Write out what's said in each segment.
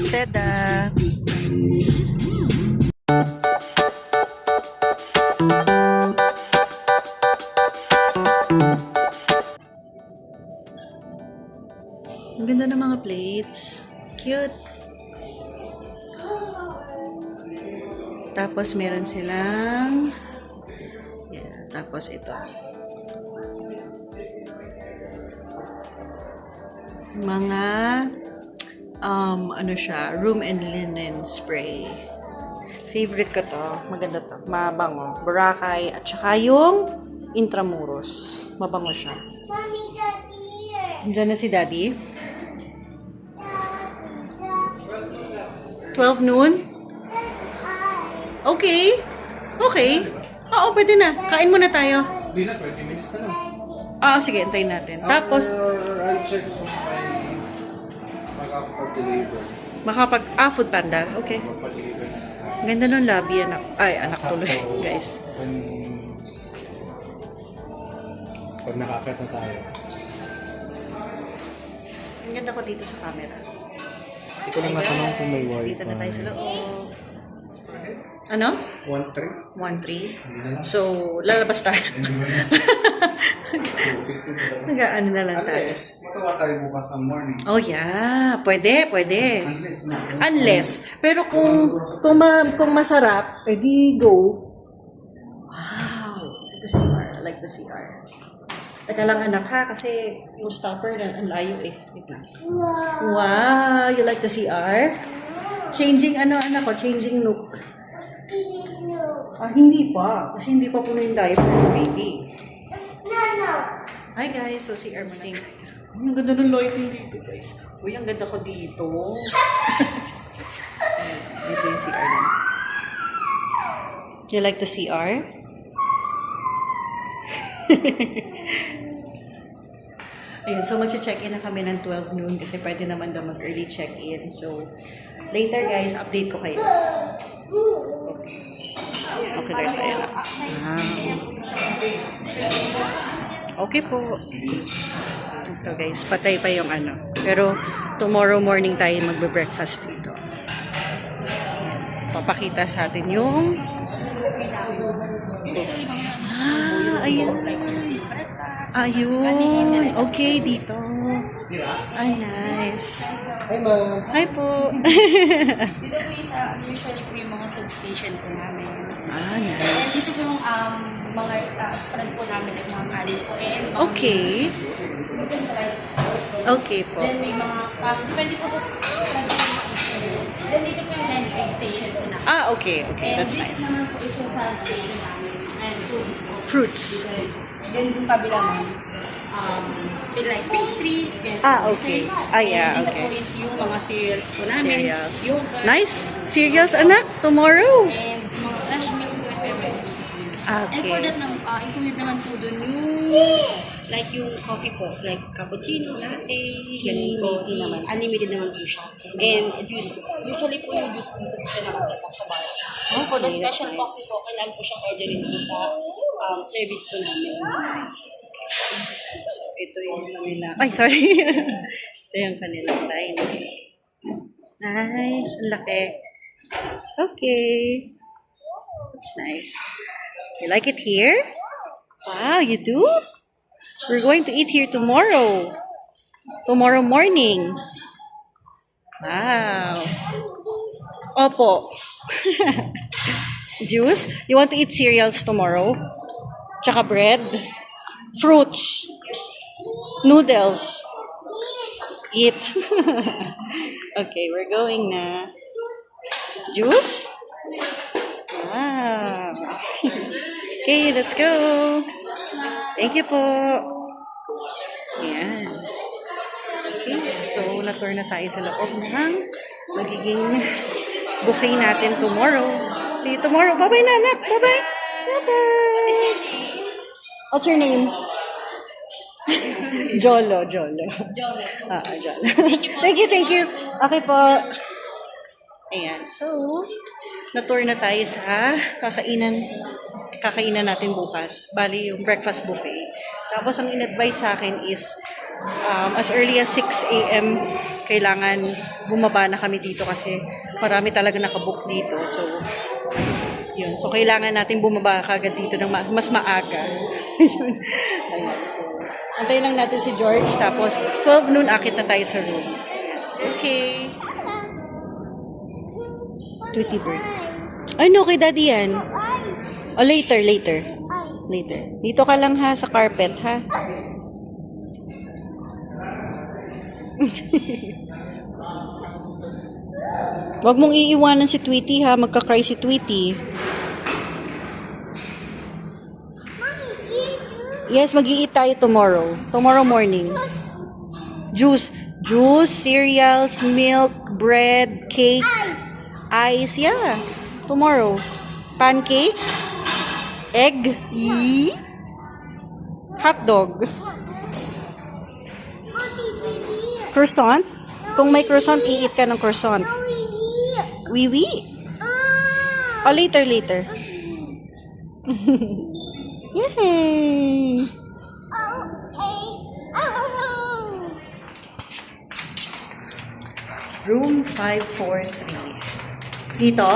Seda. Ang ganda ng mga plates. Cute. Tapos meron silang tapos ito. Mga ano siya, room and linen spray. Favorite ko to. Maganda to. Mabango. Boracay at saka yung Intramuros. Mabango siya. Mommy, Daddy. Diyan na si Daddy. 12 noon? Okay. Okay. Oo, pwede na. Kain muna tayo. Hindi na, 20 minutes na lang. Sige, antayin natin. Tapos, I'll check kung may makakapag-deliver. Food Panda. Okay. Magpa-deliver na. Ganda ng lobby, anak. Ay, anak tuloy, guys. Pag nakakit na tayo. Ang ganda ko dito sa camera. Hindi ko lang natanong kung may wifi. Dito na tayo sa loob. Ano? 1-3? 1-3. So, lalabas tayo. Nag-ano na lang tayo. Unless, matawa tayo bukas ng morning. Oh, yeah. Pwede, pwede. Unless, Unless. Pero kung masarap, edi go. Wow. The CR. I like the CR. Teka lang anak ha, kasi yung stopper na ang layo eh. Wait lang. Wow. You like the CR? Changing anak ko, changing nook. Hindi pa. Kasi hindi pa puno yung diaper ng baby. No. Hi guys, so CR muna tayo. Ang ganda ng lighting dito guys. Uy, ang ganda ko dito. Dito yung CR na. You like the CR? Ayun, so mag-check-in na kami ng 12 noon kasi pwede naman daw mag-early check-in. So, later guys, update ko kayo. Okay, guys, tayo lang. Okay po. Ito guys, patay pa yung ano. Pero, tomorrow morning tayo magbe-breakfast dito. Papakita sa atin yung ayun. Ayun. Okay, dito. Ay, nice. Hi, ma'am. Hi po. Dito po usually po yung mga substation po namin. And Nice. dito po yung mga spread po namin at mga kanin po. And Okay. Okay po. Then may mga, depende po sa spread po ng Then dito po yung landing station po namin. Okay. Okay. And That's this nice. naman po is yung sand station namin. And fruits po. Fruits. Then yung kabila naman, like pastries. And Okay. desserts. Yeah, And dito okay. po is yung mga cereals po namin. Cereals. Yogurt. Nice. Cereals, anak. Tomorrow. And mga fresh milk po if ever. And for Okay. that, included naman po dun yung, like yung coffee po, like cappuccino, latte, ganun po, unlimited naman po siya. And juice, usually po yung juice dito po siya nakaset up sa bar. For the special coffee po, kailangan po siyang orderin po sa service po namin. So, ito yung kanila. Ay, sorry. Ito yung kanilang dining. Nice. Ang laki. Okay. That's nice. You like it here? Wow, you do? We're going to eat here tomorrow. Tomorrow morning. Wow. Opo. Juice? You want to eat cereals tomorrow? Tsaka bread? Fruits? Noodles? Eat. Okay, we're going na. Juice? Wow. Okay, let's go. Thank you po. Ayan. Okay, so na-tour na tayo sa loob ng magiging buffet natin tomorrow. See you tomorrow. Bye-bye na, anak. Bye-bye. Bye-bye. What's your name? Jolo. Jolo. Jolo. Thank you. Okay po. Ayan. So, na-tour na tayo sa kakainan natin bukas. Bali, yung breakfast buffet. Tapos, ang in-advise sa akin is as early as 6 a.m. kailangan bumaba na kami dito kasi marami talaga nakabook dito. So, yun. So, kailangan natin bumaba kagad dito ng mas maaga. Yun. Ayan. So, antay lang natin si George. Tapos, 12 noon, akit na tayo sa room. Okay. Tweety bird. Ay, no, kay daddy yan. Oh, later. Later. Dito ka lang ha, sa carpet ha. Wag mong iiwanan si Tweety ha, magka-cry si Tweety. Yes, mag-i-eat tayo tomorrow. Tomorrow morning. Juice, cereals, milk, bread, cake, ice, yeah. Tomorrow. Pancake, egg, hot dog. Croissant? Kung may croissant, i-eat ka ng croissant. Wiwi? Oh, later. Yay! Room 543. Dito?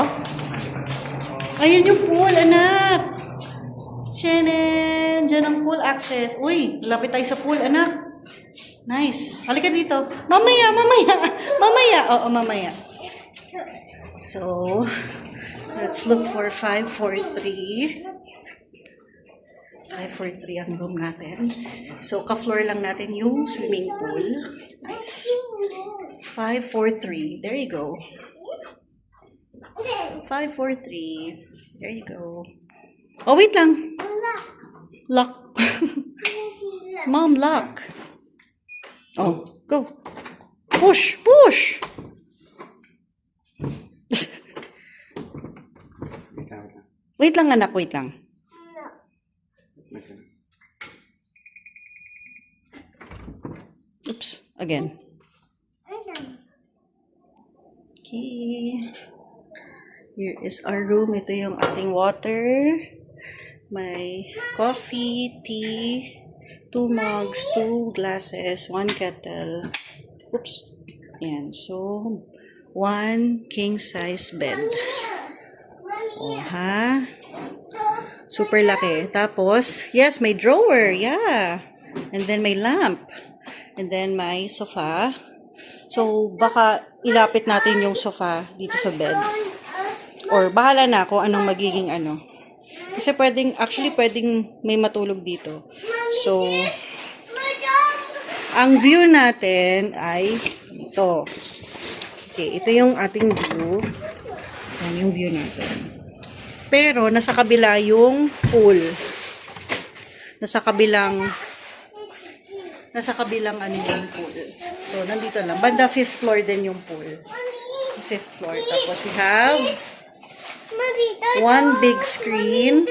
Ayan yung pool, anak! Shannon! Diyan ang pool access. Uy, lapit tayo sa pool, anak. Nice. Halika dito. Mamaya. Oo, mamaya. So, let's look for 543. 543 ang room natin. So, ka-floor lang natin yung swimming pool. Nice. 543. There you go. 543. There you go. Oh, wait lang. Lock. Mom, lock. Oh, go. Push. Wait lang, anak. Wait lang. Oops. Again. Okay. Here is our room. Ito yung ating water. May coffee, tea, 2 mugs, 2 glasses, 1 kettle. Oops. Ayan. So, 1 king-size bed. Oh, ha? Super laki. Tapos, yes, may drawer. Yeah. And then may lamp. And then may sofa. So, baka ilapit natin yung sofa dito sa bed. Or, bahala na kung anong magiging ano. Kasi pwedeng may matulog dito. So, ang view natin ay ito. Okay, ito yung ating view. Yan yung view natin. Pero, nasa kabila yung pool. Nasa kabilang ano yung pool. So, nandito lang. Banda 5th floor din yung pool. 5th floor. Tapos, we have 1 big screen.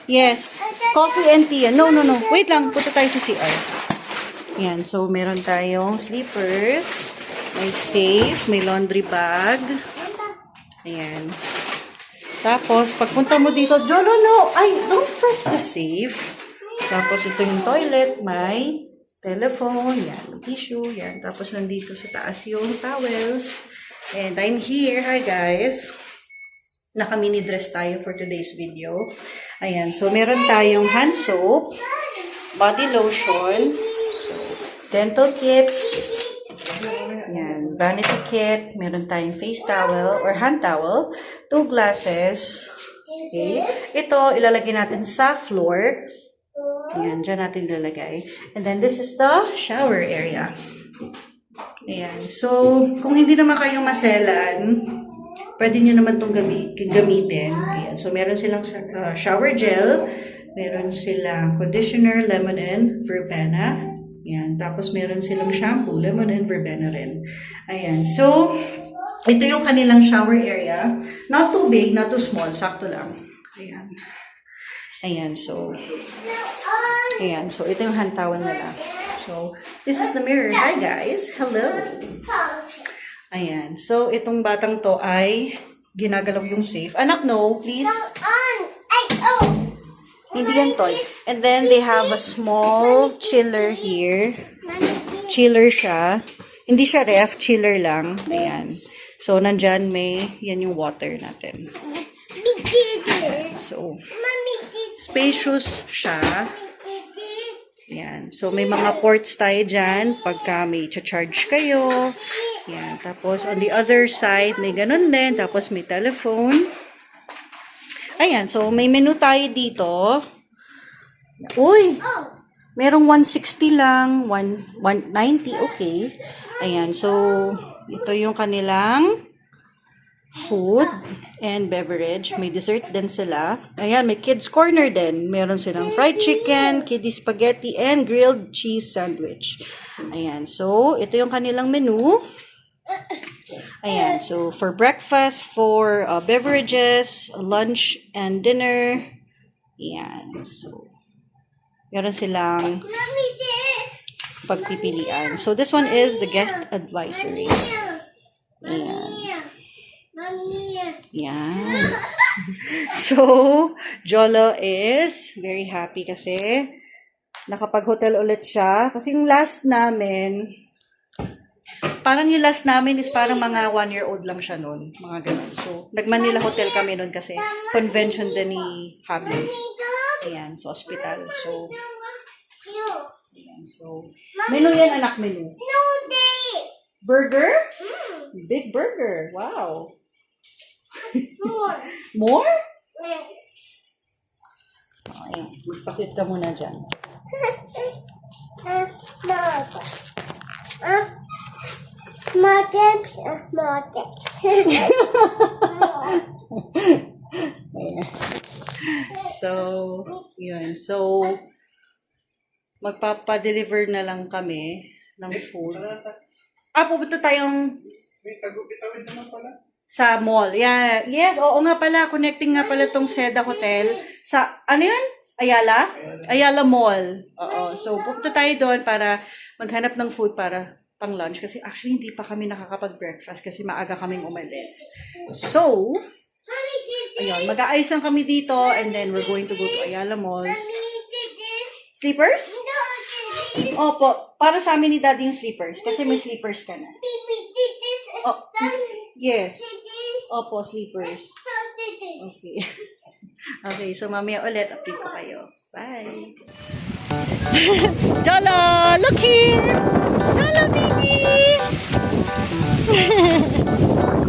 Yes. Coffee and tea. No. Wait lang. Punta tayo sa CR. Yan. So, meron tayong sleepers. May safe. May laundry bag. Ayan. Tapos, pagpunta mo dito, no. Ay, don't press the safe. Tapos, ito yung toilet. May telephone. Yan. May tissue. Yan. Tapos, nandito sa taas yung towels. And I'm here. Hi, guys. Naka-mini dress tayo for today's video. Ayan. So, meron tayong hand soap, body lotion, so, dental kits, ayan, vanity kit, meron tayong face towel or hand towel, 2 glasses. Okay. Ito, ilalagay natin sa floor. Ayan, dyan natin ilalagay. And then, this is the shower area. Ayan. So, kung hindi naman kayo maselan, pwede nyo naman itong gamitin. Ayan. So, meron silang shower gel, meron silang conditioner, lemon and verbena. Ayan. Tapos, meron silang shampoo, lemon and verbena rin. Ayan. So, ito yung kanilang shower area. Not too big, not too small. Sakto lang. Ayan. Ayan. So, ito yung hand towel nila. So, this is the mirror. Hi, guys. Hello. Ayan. So, itong batang to ay ginagalaw yung safe. Anak, no, please. Hindi yan toy. And then, they have a small chiller here. Chiller siya. Hindi siya ref, chiller lang. Ayan. So, nandyan yan yung water natin. So, spacious siya. Yan. So, may mga ports tayo dyan pagka may charge kayo. Yan. Tapos, on the other side, may ganun din. Tapos, may telephone. Ayan. So, may menu tayo dito. Uy! Merong 160 lang. 190. Okay. Ayan. So, ito yung kanilang food and beverage. May dessert din sila. Ayan, may kids corner din. Meron silang fried chicken, kiddie spaghetti, and grilled cheese sandwich. Ayan, so ito yung kanilang menu. Ayan, so for breakfast, for beverages, lunch, and dinner. Ayan, so meron silang pagpipilian. So this one is the guest advisory. Ayan. Yan. So, Jolo is very happy kasi nakapag-hotel ulit siya. Kasi yung last namin, is parang mga 1-year-old lang siya noon. Mga ganun. So, nag-Manila Hotel kami noon kasi convention din ni Habi. Ayan, so hospital. So, ayan, so, menu yan, anak, menu. Burger? Big burger. Wow. More? Ayan. Pakit ka muna dyan. Ayan. So, yun. So, magpapa-deliver na lang kami ng food. Pupunta tayong May tagupitawid naman pala. sa mall. Yeah. Yes, oo nga pala. Connecting nga pala tong Seda Hotel. Sa, ano yun? Ayala? Ayala Mall. Oo. So, pupunta tayo doon para maghanap ng food para pang lunch. Kasi actually, hindi pa kami nakakapag-breakfast kasi maaga kaming umalis. So, ayun. Mag-aayos lang kami dito and then we're going to go to Ayala Mall. Sleepers? Opo. Para sa amin ni Daddy yung sleepers. Kasi may sleepers ka na. Oh, yes. Opo, sleepers. Okay. Okay, so mamaya ulit, update ko kayo. Bye! Jolo! Look here! Jolo, baby!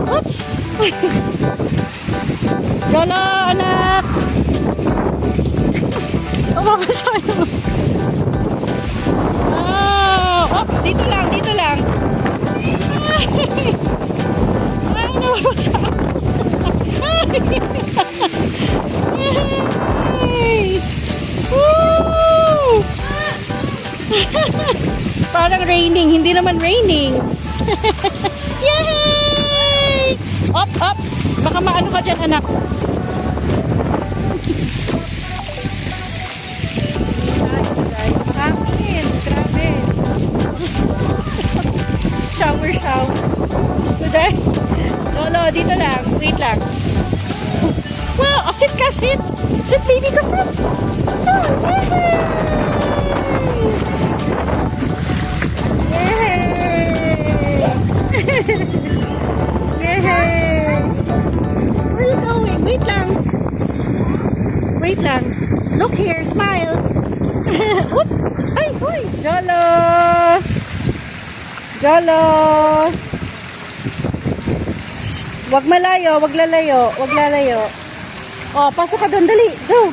Oops! Jolo, anak! Mapapasayo! Wow! Oh, dito lang, dito lang! Ay! Ay, napapasayo! Yay! Woo! Parang raining, hindi naman raining. Yay! Up, up. Baka maano ka dyan, anak. Guys, hangin. Grabe. Shower, shower. Today. Lolo, dito lang. Wait lang. Wow, oh, sit ka, sit. Sit, baby ko, sit. Oh, yay! Yay! Where are you going? Wait lang. Wait lang. Look here, smile. Oop! Ay, hoy! Jolo! Jolo! Wag malayo, wag lalayo, wag lalayo. Oh, pasok ka doon, dali. Go.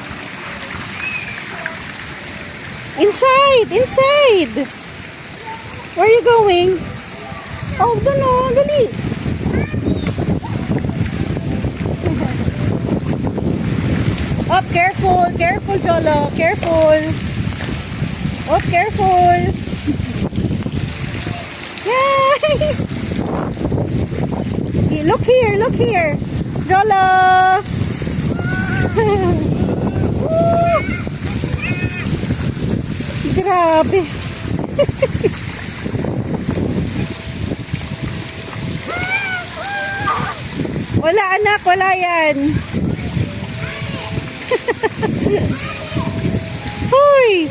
Inside, inside. Where are you going? Oh, doon oh, dali. Oh, careful, careful, Jolo, careful. Oh, careful. Yay! Look here, look here. Jolo! Grabe. Wala anak, wala yan. Uy!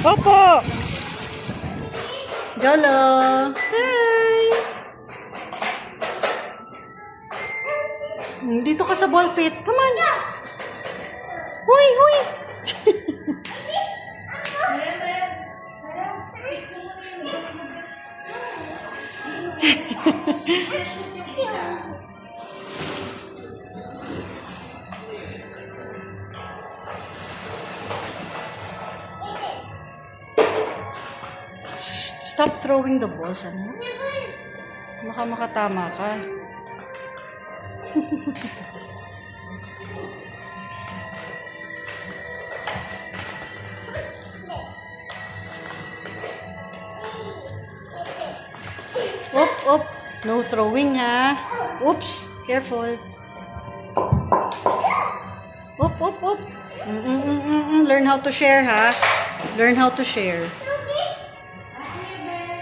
Opo! Jolo! Hi! Dito ka sa ball pit. Come on! Huy! Huy! Stop throwing the balls, ano? Baka makatama ka. Op, op. No throwing, ha? Oops. Careful. Op, op, op. Learn how to share, ha? Learn how to share.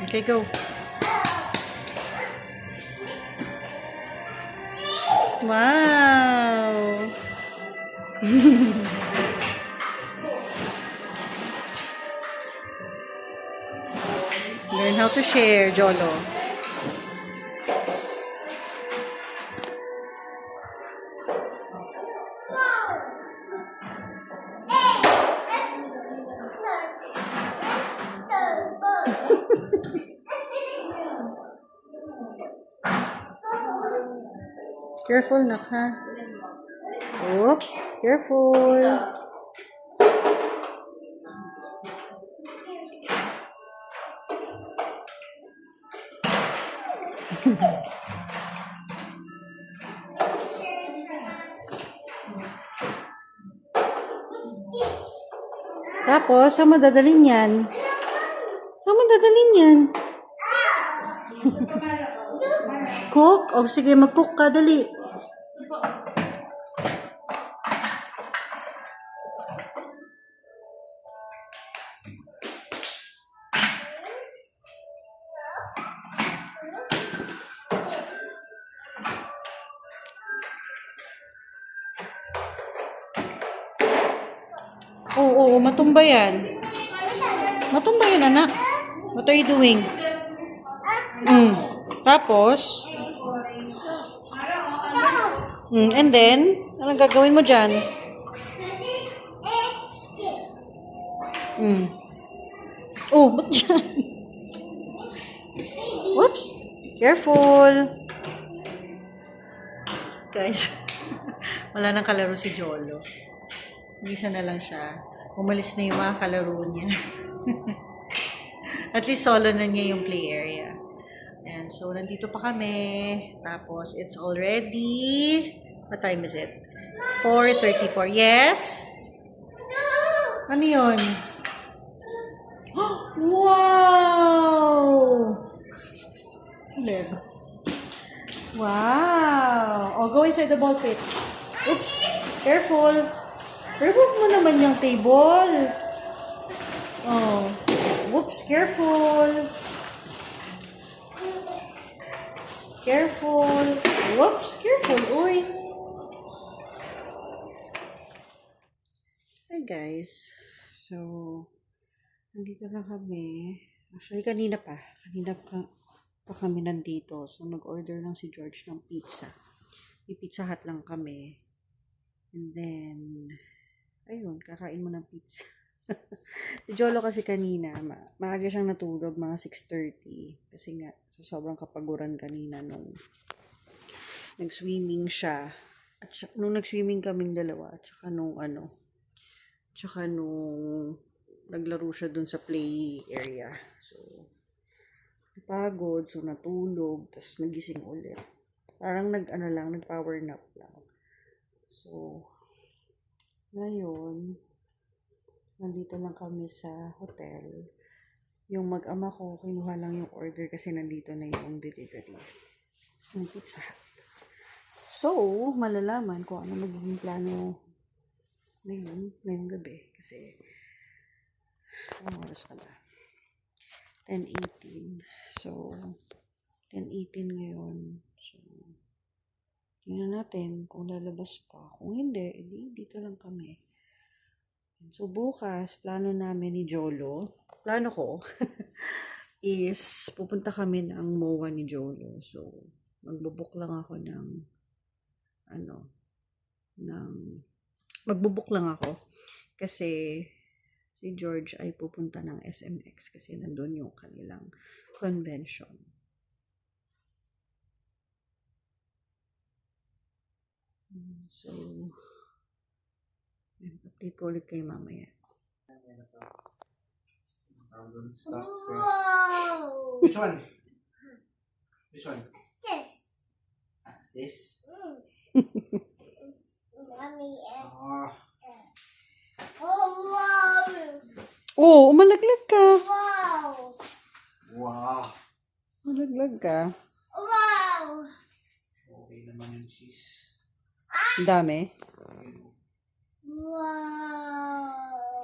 Okay, go. Wow. Learn how to share, Jolo. Careful, nak, ha? Oop, careful. Tapos, saan mo dadalhin yan? Saan mo dadalhin yan? Cook? O sige, mag-cook ka, dali. Oo, matumba yan. Matumba yan, anak. What are you doing? Tapos, and then, anong gagawin mo dyan? Oh, ba't dyan? Whoops! Careful! Guys, wala nang kalaro si Jolo. Isa na lang siya. Umalis na yung mga kalaro niya. At least solo na niya yung play area. And so, nandito pa kami. Tapos, it's already... What time is it? 4:34. Yes? Ano yun? Wow! Leg. Wow! Oh, go inside the ball pit. Oops! Careful! Remove mo naman yung table. Oh. Whoops! Careful! Careful! Whoops! Careful! Uy! Hi guys. So, nandito na kami. Actually, kanina pa kami nandito. So, nag-order lang si George ng pizza. May Pizza Hut lang kami. And then, ayun, kakain mo ng pizza. Si Jolo kasi kanina, maaga siyang natulog, mga 6:30. Kasi nga, sa sobrang kapaguran kanina nung nag-swimming siya. At nung nag-swimming kaming dalawa, at saka nung naglaro siya dun sa play area. So, napagod, so natulog, tapos nagising ulit. Parang nag-power nap lang. So, ngayon, nandito lang kami sa hotel. Yung mag-ama ko, kinuha lang yung order kasi nandito na yung delivery. Yung Pizza Hut. So, malalaman kung ano magiging plano ngayong gabi. Kasi, Anong oras ka ba? 10:18. So, 10:18 ngayon. So, tingnan natin kung lalabas pa. Kung hindi, edi dito lang kami. So, bukas, plano namin ni Jolo, plano ko, is pupunta kami ng MOA ni Jolo. So, magbubuk lang ako ng, magbubuk lang ako. Kasi, si George ay pupunta ng SMX kasi nandun yung kanilang convention. So, update ko ulit kayo mamaya. Stop first. Wow. Which one? Which one? Yes. This? Mommy. Ah, Oh, wow. Oh, umalaglag ka. Wow. wow. Umalaglag ka. Wow. Okay naman yung cheese. Ang dami. Wow.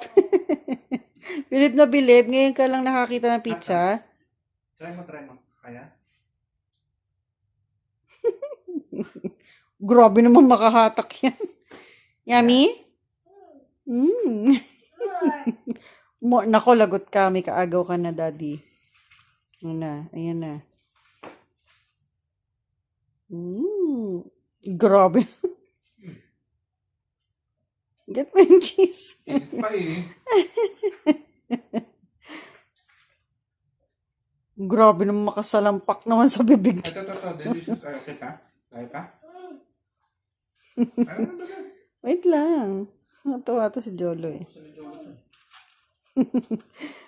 Bilib na bilib. Ngayon ka lang nakakita ng pizza. Try mo. Kaya? Grabe naman makahatak yan. Yummy? Mm. Nako, lagot ka. May kaagaw ka na, daddy. Ayan na. Grabe. Get mo yung cheese. Pa eh. Grabe naman makasalampak naman sa bibig. Ito. Delicious. Ay, okay pa? Kaya pa? Ano ba ba? Wait lang. Natuwa to si Jolo eh. Gusto ni Jolo to.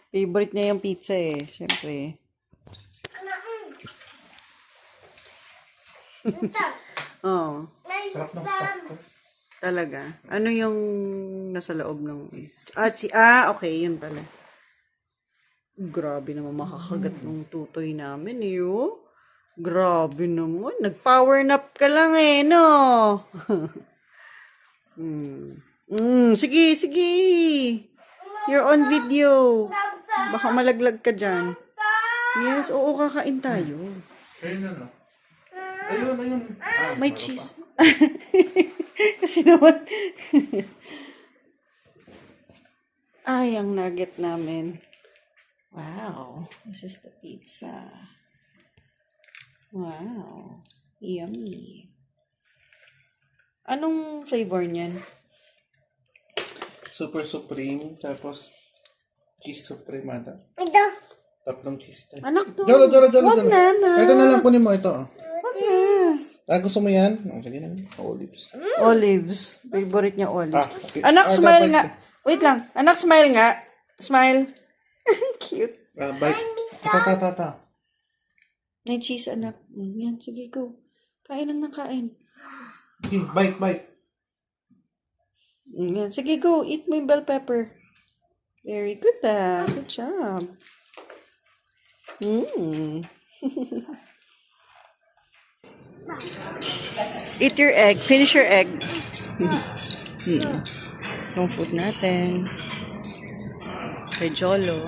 Favorite niya yung pizza eh. Siyempre. Oo. Sarap ng stuff ko. Talaga. Ano yung nasa loob ng... okay. Yun pala. Grabe naman makakagat ng tutoy namin eh. Oh. Grabe naman. Nag-power nap ka lang eh, no? Sige. You're on video. Baka malaglag ka dyan. Yes, oo, kakain tayo. Ayun na, no? Ayun. Ah, May meron cheese. pa. Kasi naman. Ay, ang nugget namin. Wow. This is the pizza. Wow. Yummy. Anong flavor niyan? Super Supreme, tapos cheese supreme ata. Ito. Tatlong cheese tayo. Anak to. Jolo. Wag na. Ito na lang kunin mo ito. Oh. Wag na. Gusto mo yan? Oh, sige na. Olives. Olives. Favorite niya olives. Okay. Anak, smile dapat nga. Wait lang. Anak, smile nga. Smile. Cute. Bite. Ata. May cheese, anak. Yan, sige, go. Kain lang ng kain. Okay, bite. Yan, sige, go. Eat my bell pepper. Very good, ah. Good job. Eat your egg. Finish your egg. Itong food natin. Kay Jolo.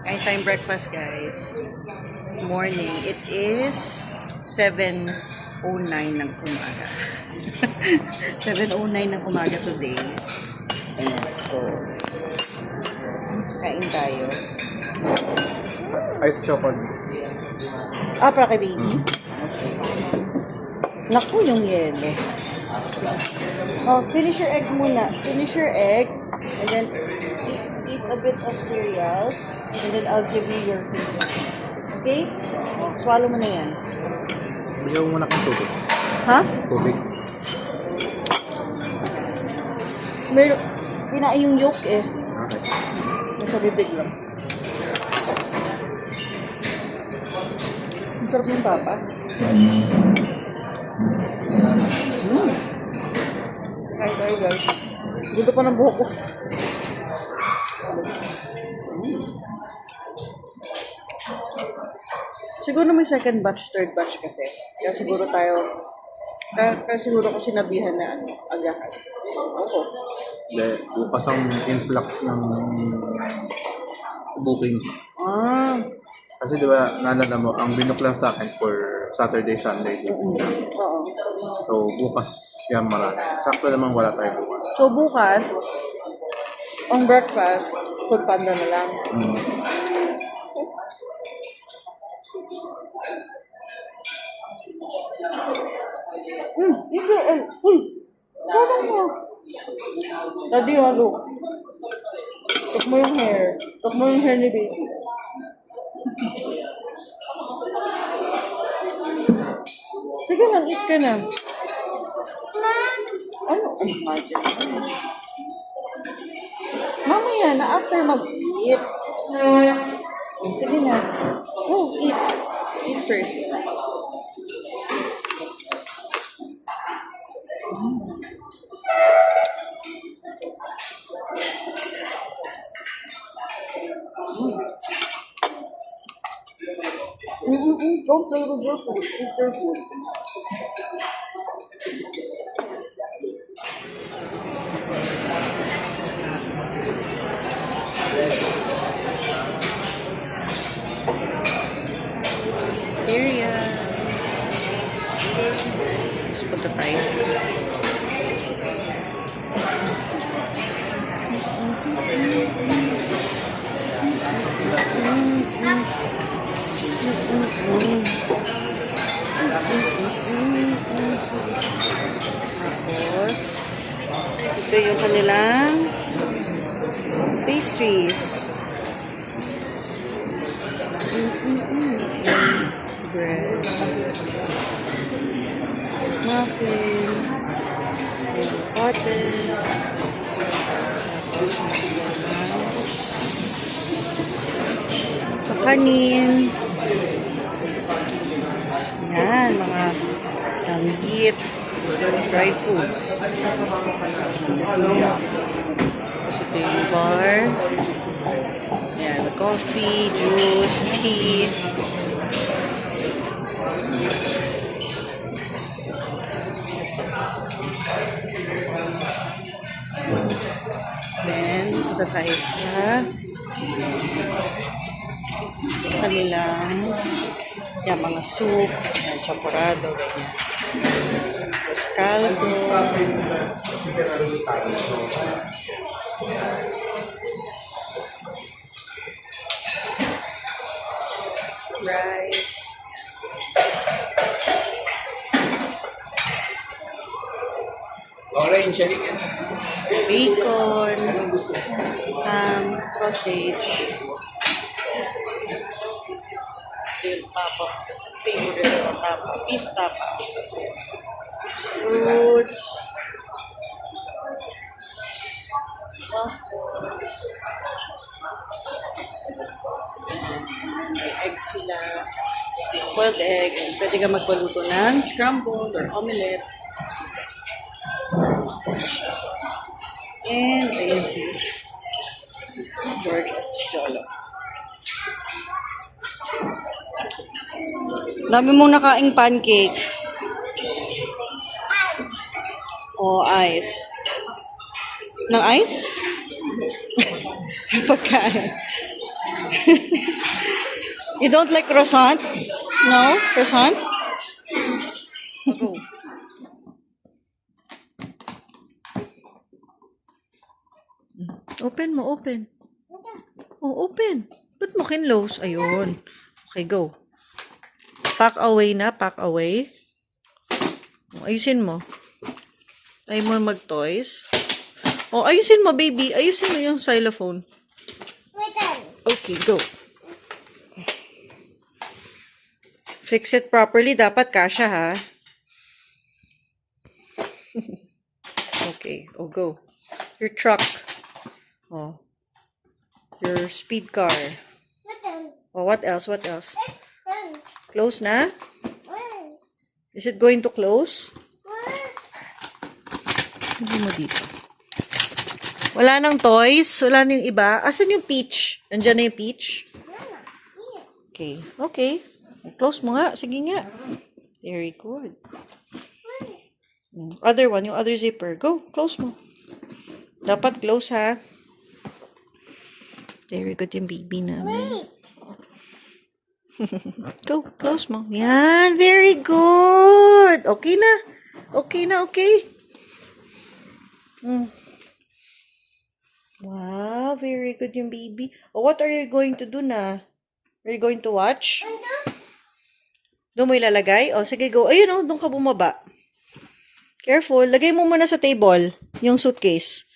Kain time breakfast, guys. Morning. It is 7:09 ng umaga. 7:09 ng umaga today. Ayan, so, kain tayo. Ice chocolate. Para kay baby? Naku, yung yelo. Oh, finish your egg muna. Finish your egg. And then, eat a bit of cereal. And then, I'll give you your food. Okay? Swallow mo na yan. Bigyan mo muna kang tubig. Ha? Tubig. Meron, pinain yung yolk eh. Okay. Nasa bibig lang. Ang sarap ng papa. Kain tayo, guys. Gusto pa ng buhok ko. Siguro may second batch, third batch kasi. Kaya siguro tayo Kaya siguro ko sinabihan na ano, agahan. Oo. Hindi, bukas ang influx ng booking. Ah. Kasi di ba, naalala mo, ang binook lang sa akin for Saturday, Sunday. Oo. So, bukas yan marami. Sakto naman wala tayo bukas. So, bukas, ang breakfast, food panda na lang. Mm. Ito, ay, parang mo. Daddy, look. Tok mo yung hair. Tok mo yung hair ni baby. Sige lang, eat ka na. Ano? Imagine. Mamaya na, after mag-eat. Sige na. Oh, eat. Eat first. Don't play with your food. Eat your food. Syria. Let's put the rice. Tapos, ito yung kanilang pastries. Bread. Muffins. Cotton. Tapos, kanin. Yan, mga tanggit. Dry foods. Tapos ito yung bar. Yan, coffee, juice, tea. Then, ito tayo sa kanilang yan, mga soup, yan, chaporado, ganyan. Tapos caldo. Rice. Orange, chicken. Bacon. Ham. Sausage. Yung tapa. Favorite ko tapa. Beef tapa. Fruits. Waffles. May egg sila. Boiled egg. Pwede ka magpaluto ng scrambled or omelette. And ayun si George's Jollof. Dami mong nakaing pancake. O ice. Ng ice? Pagkain. You don't like croissant? No? Croissant? Go. Open mo, open. Oh, open. Ba't mo kinlose? Ayun. Okay, go. Pack away na, pack away. Ayusin mo. Ayaw mo mag-toys. Oh, ayusin mo, baby. Ayusin mo yung xylophone. Okay, go. Fix it properly. Dapat kasha, ha? Okay. Oh, go. Your truck. Oh. Your speed car. Oh, what else? What else? Close na? Is it going to close? Hindi mo dito. Wala nang toys. Wala nang iba. Asan yung peach? Nandiyan na yung peach? Okay. Okay. Close mo nga. Sige nga. Very good. Other one, yung other zipper. Go, close mo. Dapat close, ha? Very good yung baby namin. Go, close mo. Yan, very good. Okay na. Okay na, okay. Wow, very good yung baby. Oh, what are you going to do na? Are you going to watch? Doon mo ilalagay? Oh, sige, go. Ayun, oh, doon ka bumaba. Careful. Lagay mo muna sa table yung suitcase.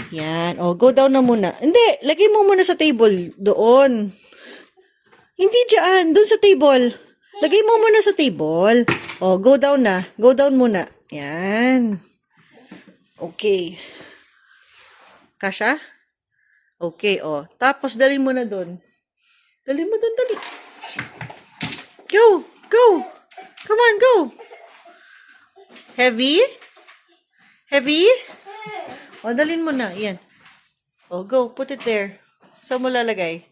Yan. Oh, go down na muna. Hindi, lagay mo muna sa table. Doon. Hindi dyan. Doon sa table. Lagay mo muna sa table. Oh, go down na. Go down muna. Yan. Okay. Kasha? Okay, oh. Tapos, dalhin mo na doon. Dalhin mo doon, dali. Go! Go! Come on, go! Heavy? Heavy? O, dalhin mo na. Yan. O, go. Put it there. Saan mo lalagay?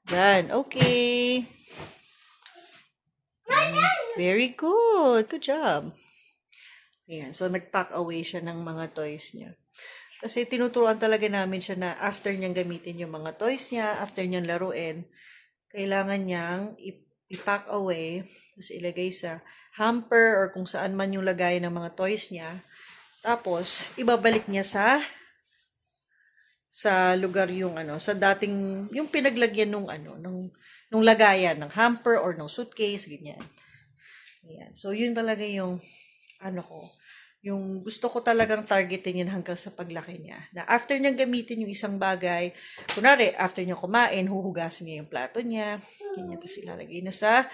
Yan. Okay. Very good. Good job. Ayan. So, nag-pack away siya ng mga toys niya. Kasi tinuturuan talaga namin siya na after niyang gamitin yung mga toys niya, after niyang laruin, kailangan niyang i-pack away, tapos ilagay sa hamper or kung saan man yung lagay ng mga toys niya. Tapos, ibabalik niya sa lugar yung sa dating, yung pinaglagyan nung lagayan ng hamper or ng suitcase, ganyan. Ayan. So, yun talaga yung, yung gusto ko talagang targetin yun hanggang sa paglaki niya. Na after niyang gamitin yung isang bagay, kunwari, after niya kumain, huhugasin niya yung plato niya, ganyan, tapos ilalagay na sa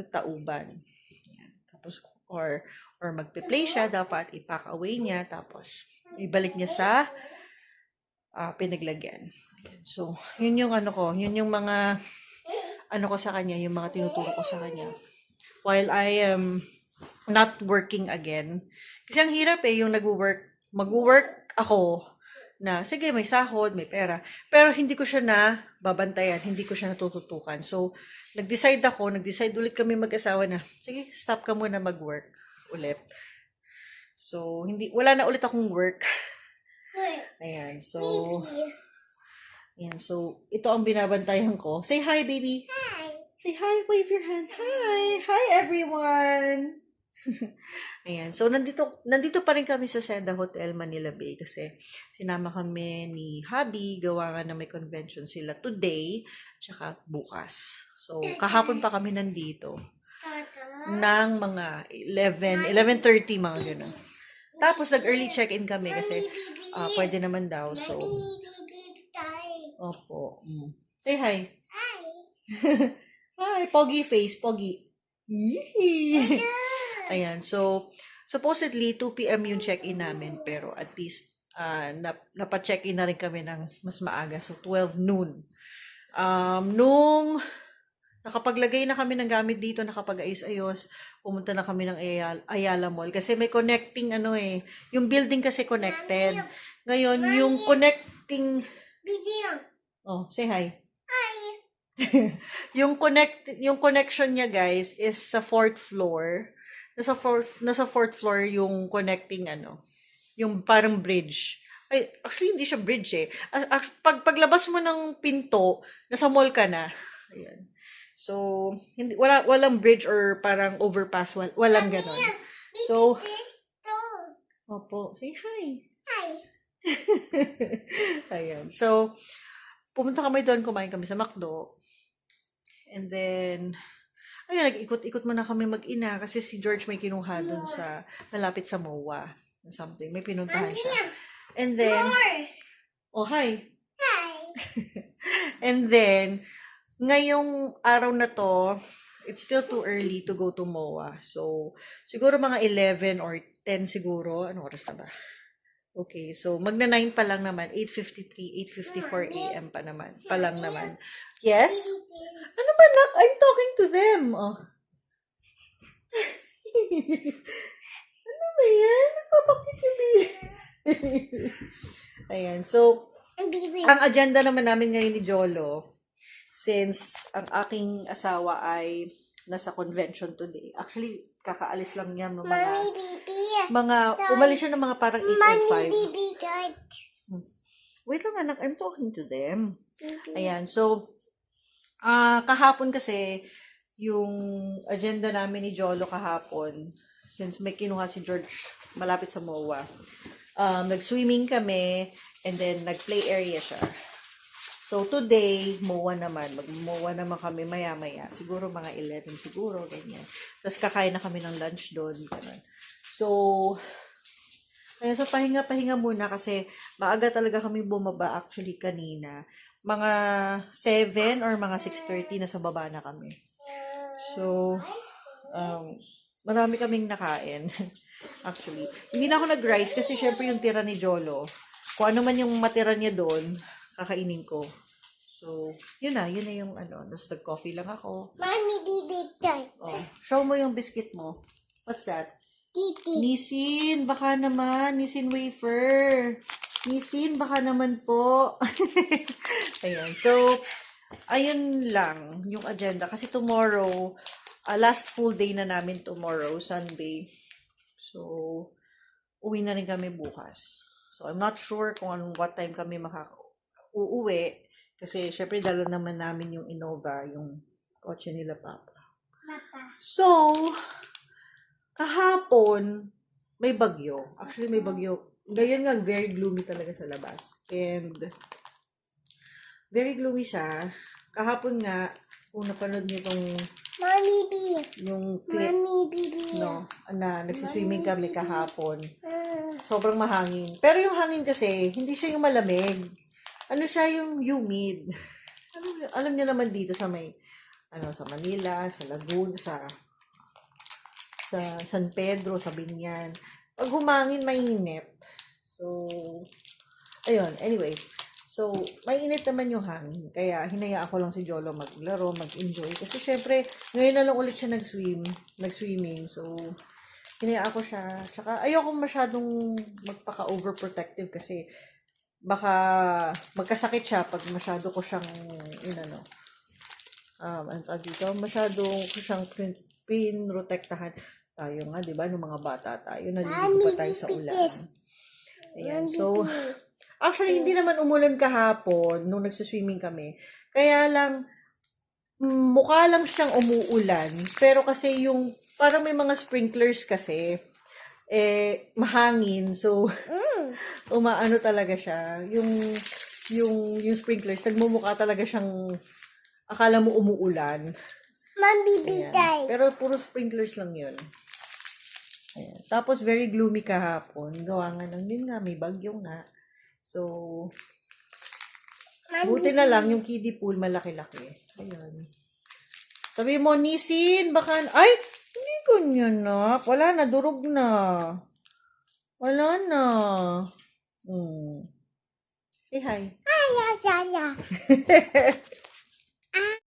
tauban. Ayan. Tapos, or magpe-play siya, dapat i-pack away niya, tapos ibalik niya sa pinaglagyan. So, yun yung yun yung mga ko sa kanya, yung mga tinuturo ko sa kanya. While I am not working again. Kasi ang hirap yung mag-work ako na, sige, may sahod, may pera, pero hindi ko siya na babantayan, hindi ko siya natututukan. So, nag-decide ulit kami mag-asawa na, sige, stop ka muna mag-work ulit. So, wala na ulit akong work. Ayan, so, ito ang binabantayan ko. Say hi, baby. Hi. Say hi, wave your hand. Hi! Hi, everyone! Ayan, so nandito pa rin kami sa Seda Hotel, Manila Bay kasi sinama kami ni Hubby, gawa nga na may convention sila today, tsaka bukas. So, kahapon pa kami nandito ng mga 11:30, mga gano'n. Tapos, nag-early check-in kami kasi pwede naman daw. So, opo. Say hi. Hi. Hi, pogi face, pogi. Yee! Ayan, so, supposedly, 2 p.m. yung check-in namin, pero at least, napa-check-in na rin kami ng mas maaga, so 12 noon. Nung nakapaglagay na kami ng gamit dito, nakapag-ayos-ayos, pumunta na kami ng Ayala Mall, kasi may connecting, yung building kasi connected. Ngayon, yung connecting, oh, say hi. yung connection niya, guys, is sa 4th floor. Nasa 4th floor yung connecting yung parang bridge. Ay, actually hindi siya bridge eh. Paglabas mo ng pinto, nasa mall ka na. Ayan. So, walang bridge or parang overpass, walang ganon. So, opo, say hi. Hi. Ayan. So, pumunta kami doon, kumain kami sa McDo. And then, ayun, nag-ikot-ikot muna kami mag-ina kasi si George may kinuha doon sa malapit sa MOA. Something. May pinuntahan siya. And then, oh, hi. Hi. And then, ngayong araw na to, it's still too early to go to MOA. So, siguro mga 11 or 10 siguro. Ano oras na ba? Okay, so magna-9 pa lang naman. 8:53, 8:54 a.m. pa lang naman. Yes? Ano ba, nak? I'm talking to them. Oh. Ano ba yan? Nagpapakitili. Ayan, so, ang agenda naman namin ngayon ni Jolo, since ang aking asawa ay nasa convention today. Actually, kakaalis lang niya ng Mommy, baby. umalis siya ng mga parang Mommy, 8:05. baby, dad. Wait lang anak, I'm talking to them. Baby. Ayan, so, kahapon kasi, yung agenda namin ni Jolo kahapon, since may kinuha si George malapit sa MOA, nag-swimming kami, and then nag-play area siya. So, today, MOA naman. Mag-MOA naman kami maya-maya. Siguro mga 11 siguro, ganyan. Tapos kakain na kami ng lunch doon. Ganun. So, kaya so pahinga-pahinga muna kasi maaga talaga kami bumaba actually kanina. Mga 7 or mga 6:30 na sa baba na kami. So, marami kaming nakain. Actually. Hindi na ako nag-rice kasi syempre yung tira ni Jolo. Kung ano man yung matira niya doon, kakainin ko. So, yun na yung ano. Tapos nag-coffee lang ako. Mommy, baby, dad. Oh, show mo yung biscuit mo. What's that? Titi. Nisin, baka naman. Nisin wafer. Nisin, baka naman po. Ayan. So, ayun lang yung agenda. Kasi tomorrow, last full day na namin tomorrow, Sunday. So, uwi na rin kami bukas. So, I'm not sure kung what time kami uuwi. Kasi, syempre, dala naman namin yung Innova, yung kotse nila, Papa. So, kahapon, may bagyo. Actually, may bagyo. Ngayon nga, very gloomy talaga sa labas. And, very gloomy siya. Kahapon nga, kung napanood niyo itong Mommy, B. yung clip, Mommy, baby. no, na nagsiswimming kami kahapon. Sobrang mahangin. Pero yung hangin kasi, hindi siya yung malamig. Ano siya yung humid. Alam niyo naman dito sa may, sa Manila, sa Laguna, sa San Pedro, sa Binyan. Pag humangin, mainit. So, ayun, anyway. So, mainit naman yung hangin. Kaya, hinaya ako lang si Jolo maglaro, mag-enjoy. Kasi, syempre, ngayon na lang ulit siya nag-swimming. So, hinaya ako siya. Tsaka, ayoko masyadong magpaka-overprotective kasi baka magkasakit siya pag masyado ko siyang, masyado ko siyang pinrotektahan. Tayo nga, di ba, nung mga bata tayo, naliligo pa tayo sa ulan. Ayan, so, actually, hindi naman umulan kahapon nung nagsiswimming kami. Kaya lang, mukha lang siyang umuulan. Pero kasi yung, parang may mga sprinklers kasi, mahangin. So, umaano talaga siya. Yung sprinklers, nagmumukha talaga siyang, akala mo umuulan. Mommy, baby, Ayan. dad. Pero puro sprinklers lang yun. Ayan. Tapos, very gloomy kahapon. Gawa nga ng yun nga, may bagyo nga. So, buti na lang yung kiddie pool malaki-laki. Ayun. Sabi mo, Nisin, baka, ay, hindi ganyan na. Wala na, durog na. Wala na. Say hi. Ay, ay, ay, ay.